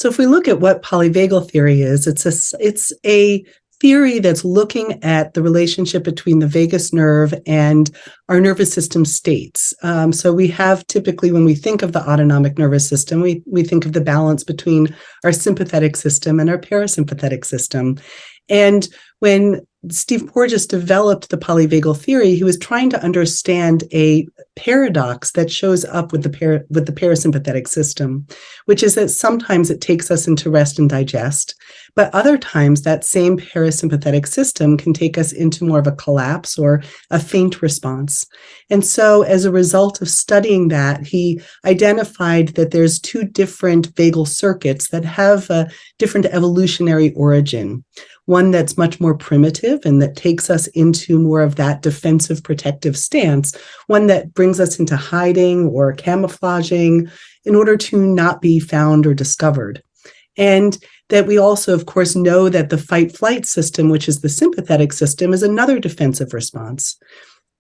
So if we look at what polyvagal theory is, it's a theory that's looking at the relationship between the vagus nerve and our nervous system states. So we have typically, when we think of the autonomic nervous system, we think of the balance between our sympathetic system and our parasympathetic system. And when Steve Porges developed the polyvagal theory, he was trying to understand a paradox that shows up with the parasympathetic system, which is that sometimes it takes us into rest and digest, but other times that same parasympathetic system can take us into more of a collapse or a faint response. And so as a result of studying that, he identified that there's two different vagal circuits that have a different evolutionary origin. One that's much more primitive and that takes us into more of that defensive protective stance, one that brings us into hiding or camouflaging in order to not be found or discovered. And that we also, of course, know that the fight-flight system, which is the sympathetic system, is another defensive response.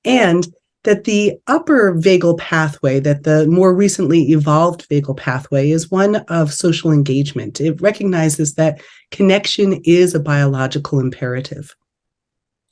And that the upper vagal pathway, that the more recently evolved vagal pathway, is one of social engagement. It recognizes that connection is a biological imperative.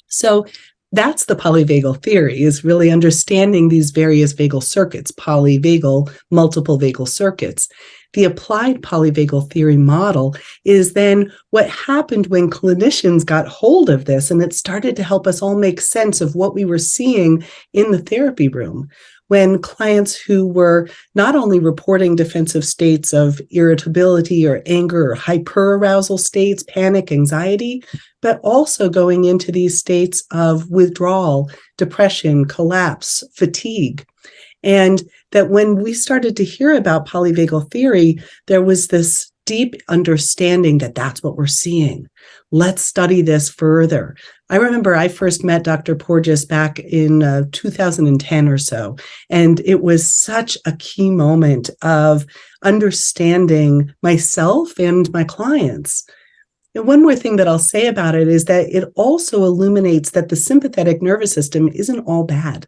So that's the polyvagal theory, is really understanding these various vagal circuits, polyvagal, multiple vagal circuits. The applied polyvagal theory model is then what happened when clinicians got hold of this, and it started to help us all make sense of what we were seeing in the therapy room. When clients who were not only reporting defensive states of irritability or anger or hyperarousal states, panic, anxiety, but also going into these states of withdrawal, depression, collapse, fatigue. And that when we started to hear about polyvagal theory, there was this deep understanding that that's what we're seeing. Let's study this further. I remember I first met Dr. Porges back in 2010 or so, and it was such a key moment of understanding myself and my clients. And one more thing that I'll say about it is that it also illuminates that the sympathetic nervous system isn't all bad,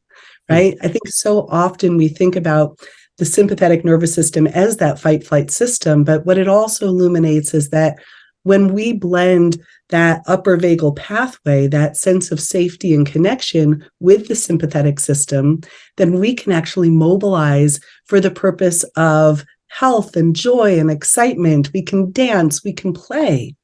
right? I think so often we think about the sympathetic nervous system as that fight-flight system, but what it also illuminates is that when we blend that upper vagal pathway, that sense of safety and connection with the sympathetic system, then we can actually mobilize for the purpose of health and joy and excitement. We can dance, we can play.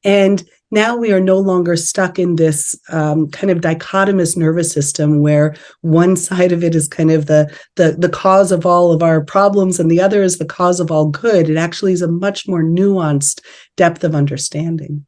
And now we are no longer stuck in this kind of dichotomous nervous system where one side of it is kind of the cause of all of our problems and the other is the cause of all good. It actually is a much more nuanced depth of understanding.